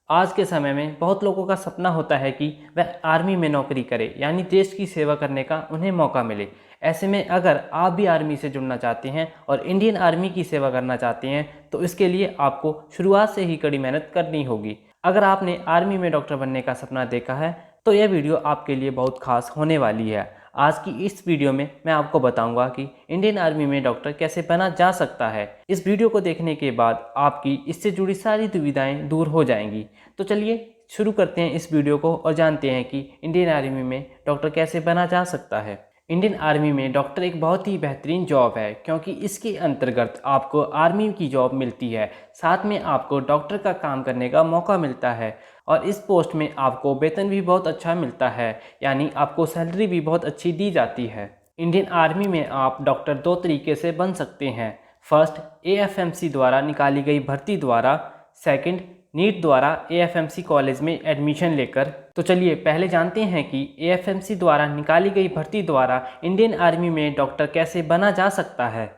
आज के समय में बहुत लोगों का सपना होता है कि वह आर्मी में नौकरी करे, यानी देश की सेवा करने का उन्हें मौका मिले। ऐसे में अगर आप भी आर्मी से जुड़ना चाहते हैं और इंडियन आर्मी की सेवा करना चाहते हैं तो इसके लिए आपको शुरुआत से ही कड़ी मेहनत करनी होगी। अगर आपने आर्मी में डॉक्टर बनने का सपना देखा है तो यह वीडियो आपके लिए बहुत खास होने वाली है। आज की इस वीडियो में मैं आपको बताऊंगा कि इंडियन आर्मी में डॉक्टर कैसे बना जा सकता है। इस वीडियो को देखने के बाद आपकी इससे जुड़ी सारी दुविधाएं दूर हो जाएंगी। तो चलिए शुरू करते हैं इस वीडियो को और जानते हैं कि इंडियन आर्मी में डॉक्टर कैसे बना जा सकता है। इंडियन आर्मी में डॉक्टर एक बहुत ही बेहतरीन जॉब है क्योंकि इसके अंतर्गत आपको आर्मी की जॉब मिलती है, साथ में आपको डॉक्टर का काम करने का मौका मिलता है और इस पोस्ट में आपको वेतन भी बहुत अच्छा मिलता है, यानी आपको सैलरी भी बहुत अच्छी दी जाती है। इंडियन आर्मी में आप डॉक्टर दो तरीके से बन सकते हैं। फर्स्ट, एएफएमसी द्वारा निकाली गई भर्ती द्वारा। सेकंड, नीट द्वारा एएफएमसी कॉलेज में एडमिशन लेकर। तो चलिए पहले जानते हैं कि एएफएमसी द्वारा निकाली गई भर्ती द्वारा इंडियन आर्मी में डॉक्टर कैसे बना जा सकता है।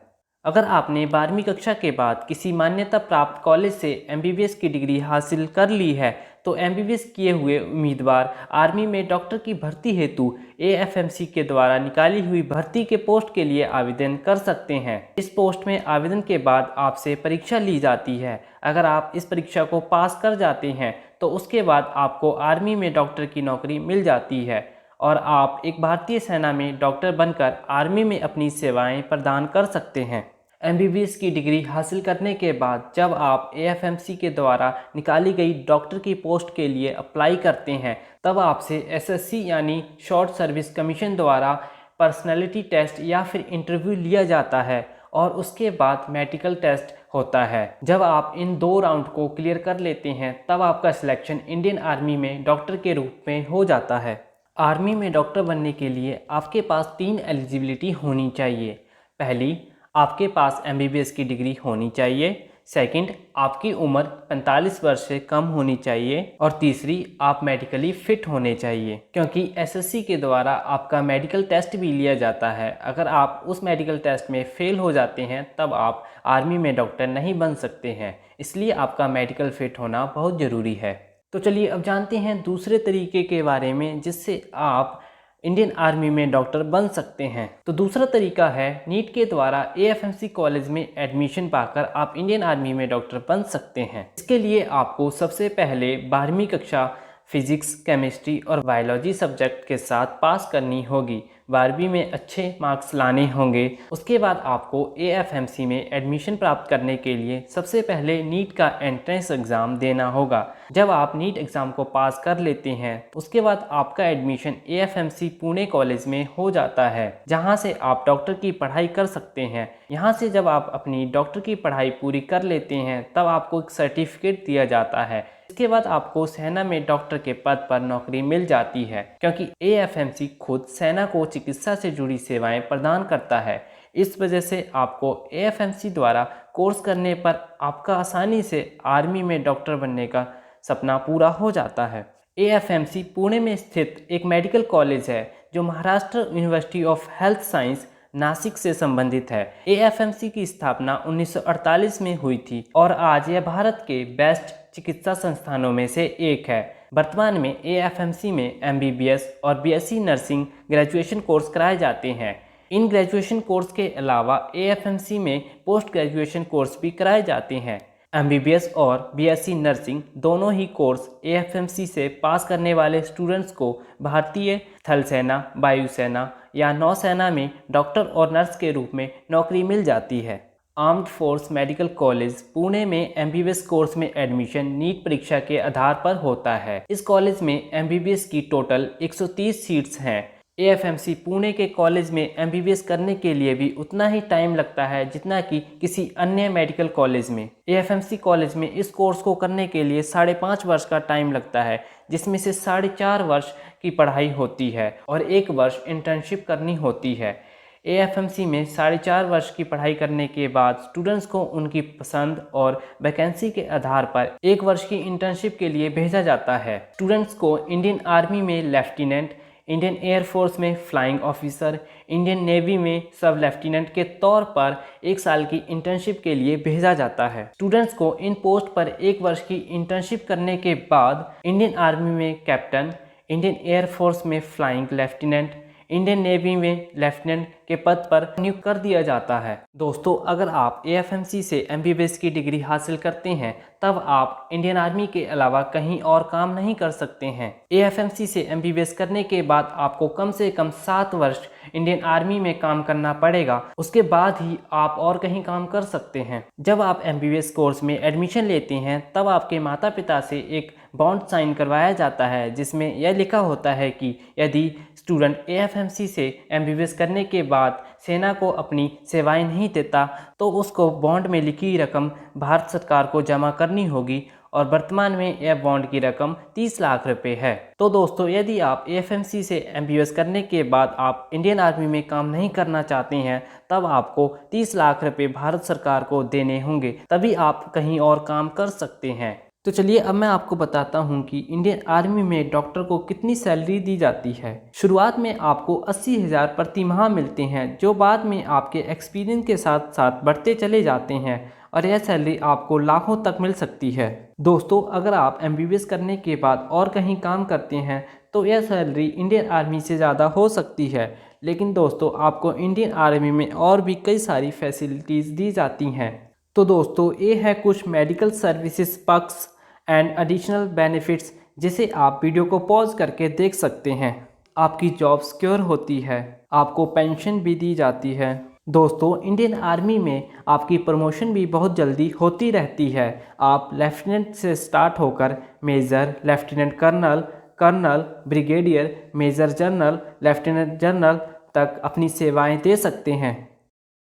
अगर आपने 12वीं कक्षा के बाद किसी मान्यता प्राप्त कॉलेज से एमबीबीएस की डिग्री हासिल कर ली है तो एमबीबीएस किए हुए उम्मीदवार आर्मी में डॉक्टर की भर्ती हेतु एएफएमसी के द्वारा निकाली हुई भर्ती के पोस्ट के लिए आवेदन कर सकते हैं। इस पोस्ट में आवेदन के बाद आपसे परीक्षा ली जाती है। अगर आप इस परीक्षा को पास कर जाते हैं तो उसके बाद आपको आर्मी में डॉक्टर की नौकरी मिल जाती है और आप एक भारतीय सेना में डॉक्टर बनकर आर्मी में अपनी सेवाएं प्रदान कर सकते हैं। एमबीबीएस की डिग्री हासिल करने के बाद जब आप एएफएमसी के द्वारा निकाली गई डॉक्टर की पोस्ट के लिए अप्लाई करते हैं तब आपसे एसएससी यानी शॉर्ट सर्विस कमीशन द्वारा पर्सनैलिटी टेस्ट या फिर इंटरव्यू लिया जाता है और उसके बाद मेडिकल टेस्ट होता है। जब आप इन 2 राउंड को क्लियर कर लेते हैं तब आपका सिलेक्शन इंडियन आर्मी में डॉक्टर के रूप में हो जाता है। आर्मी में डॉक्टर बनने के लिए आपके पास 3 एलिजिबिलिटी होनी चाहिए। पहली, आपके पास एमबीबीएस की डिग्री होनी चाहिए। सेकंड, आपकी उम्र 45 वर्ष से कम होनी चाहिए और तीसरी, आप मेडिकली फिट होने चाहिए क्योंकि एसएससी के द्वारा आपका मेडिकल टेस्ट भी लिया जाता है। अगर आप उस मेडिकल टेस्ट में फेल हो जाते हैं तब आप आर्मी में डॉक्टर नहीं बन सकते हैं, इसलिए आपका मेडिकल फिट होना बहुत ज़रूरी है। तो चलिए अब जानते हैं दूसरे तरीके के बारे में जिससे आप इंडियन आर्मी में डॉक्टर बन सकते हैं। तो दूसरा तरीका है नीट के द्वारा एएफएमसी कॉलेज में एडमिशन पाकर आप इंडियन आर्मी में डॉक्टर बन सकते हैं। इसके लिए आपको सबसे पहले 12वीं कक्षा फिजिक्स, केमिस्ट्री और बायोलॉजी सब्जेक्ट के साथ पास करनी होगी। 12वीं में अच्छे मार्क्स लाने होंगे। उसके बाद आपको एएफएमसी में एडमिशन प्राप्त करने के लिए सबसे पहले नीट का एंट्रेंस एग्ज़ाम देना होगा। जब आप नीट एग्ज़ाम को पास कर लेते हैं उसके बाद आपका एडमिशन एएफएमसी पुणे कॉलेज में हो जाता है, जहां से आप डॉक्टर की पढ़ाई कर सकते हैं। यहां से जब आप अपनी डॉक्टर की पढ़ाई पूरी कर लेते हैं तब आपको एक सर्टिफिकेट दिया जाता है। इसके बाद आपको सेना में डॉक्टर के पद पर नौकरी मिल जाती है क्योंकि एएफएमसी खुद सेना को चिकित्सा से जुड़ी सेवाएं प्रदान करता है। इस वजह से आपको एएफएमसी द्वारा कोर्स करने पर आपका आसानी से आर्मी में डॉक्टर बनने का सपना पूरा हो जाता है। एएफएमसी पुणे में स्थित एक मेडिकल कॉलेज है जो Maharashtra university of health science Nashik से संबंधित है। एएफएमसी की स्थापना 1948 में हुई थी और आज यह भारत के बेस्ट चिकित्सा संस्थानों में से एक है। वर्तमान में एएफएमसी में एमबीबीएस और बीएससी नर्सिंग ग्रेजुएशन कोर्स कराए जाते हैं। इन ग्रेजुएशन कोर्स के अलावा एएफएमसी में पोस्ट ग्रेजुएशन कोर्स भी कराए जाते हैं। एमबीबीएस और बीएससी नर्सिंग दोनों ही कोर्स एएफएमसी से पास करने वाले स्टूडेंट्स को भारतीय थल सेना, वायुसेना या नौसेना में डॉक्टर और नर्स के रूप में नौकरी मिल जाती है। Armed force medical college Pune में एमबीबीएस कोर्स में एडमिशन नीट परीक्षा के आधार पर होता है। इस कॉलेज में एमबीबीएस की टोटल 130 सीट्स हैं। एएफएमसी पुणे के कॉलेज में एमबीबीएस करने के लिए भी उतना ही टाइम लगता है जितना कि किसी अन्य मेडिकल कॉलेज में। एएफएमसी कॉलेज में इस कोर्स को करने के लिए 5.5 वर्ष का टाइम लगता है, जिसमें से 4.5 वर्ष की पढ़ाई होती है और 1 वर्ष इंटर्नशिप करनी होती है। एएफएमसी में 4.5 वर्ष की पढ़ाई करने के बाद स्टूडेंट्स को उनकी पसंद और वैकेंसी के आधार पर 1 वर्ष की इंटर्नशिप के लिए भेजा जाता है। स्टूडेंट्स को इंडियन आर्मी में लेफ्टिनेंट, इंडियन एयरफोर्स में फ्लाइंग ऑफिसर, इंडियन नेवी में सब लेफ्टिनेंट के तौर पर 1 साल की इंटर्नशिप के लिए भेजा जाता है। स्टूडेंट्स को इन पोस्ट पर 1 वर्ष की इंटर्नशिप करने के बाद इंडियन आर्मी में कैप्टन, इंडियन एयरफोर्स में फ्लाइंग लेफ्टिनेंट, इंडियन नेवी में लेफ्टिनेंट के पद पर नियुक्त कर दिया जाता है। दोस्तों, अगर आप AFMC से MBBS की डिग्री हासिल करते हैं तब आप इंडियन आर्मी के अलावा कहीं और काम नहीं कर सकते हैं। AFMC से MBBS करने के बाद आपको कम से कम 7 वर्ष इंडियन आर्मी में काम करना पड़ेगा, उसके बाद ही आप और कहीं काम कर सकते हैं। जब आप MBBS कोर्स में एडमिशन लेते हैं तब आपके माता पिता से एक बॉन्ड साइन करवाया जाता है जिसमें यह लिखा होता है कि यदि स्टूडेंट AFMC से MBBS करने के बाद सेना को अपनी सेवाएं नहीं देता तो उसको बॉन्ड में लिखी रकम भारत सरकार को जमा करनी होगी और वर्तमान में यह बॉन्ड की रकम 30 लाख रुपए है। तो दोस्तों, यदि आप AFMC से MBBS करने के बाद आप इंडियन आर्मी में काम नहीं करना चाहते हैं तब आपको 30 लाख रुपए भारत सरकार को देने होंगे, तभी आप कहीं और काम कर सकते हैं। तो चलिए अब मैं आपको बताता हूं कि इंडियन आर्मी में डॉक्टर को कितनी सैलरी दी जाती है। शुरुआत में आपको 80,000 प्रति माह मिलते हैं जो बाद में आपके एक्सपीरियंस के साथ साथ बढ़ते चले जाते हैं और यह सैलरी आपको लाखों तक मिल सकती है। दोस्तों, अगर आप MBBS करने के बाद और कहीं काम करते हैं तो यह सैलरी इंडियन आर्मी से ज़्यादा हो सकती है, लेकिन दोस्तों आपको इंडियन आर्मी में और भी कई सारी फैसिलिटीज़ दी जाती हैं। तो दोस्तों, ये है कुछ medical services perks and additional benefits जिसे आप वीडियो को पॉज करके देख सकते हैं। आपकी जॉब सिक्योर होती है, आपको पेंशन भी दी जाती है। दोस्तों, इंडियन आर्मी में आपकी प्रमोशन भी बहुत जल्दी होती रहती है। आप लेफ्टिनेंट से स्टार्ट होकर major, lieutenant colonel, colonel, brigadier, major general, lieutenant general तक अपनी सेवाएं दे सकते हैं।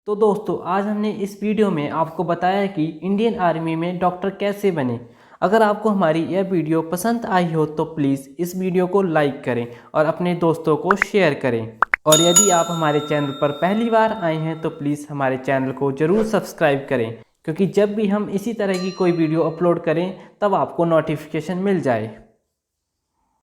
तो दोस्तों, आज हमने इस वीडियो में आपको बताया कि इंडियन आर्मी में डॉक्टर कैसे बने। अगर आपको हमारी यह वीडियो पसंद आई हो तो प्लीज़ इस वीडियो को लाइक करें और अपने दोस्तों को शेयर करें। और यदि आप हमारे चैनल पर पहली बार आए हैं तो प्लीज़ हमारे चैनल को ज़रूर सब्सक्राइब करें, क्योंकि जब भी हम इसी तरह की कोई वीडियो अपलोड करें तब आपको नोटिफिकेशन मिल जाए।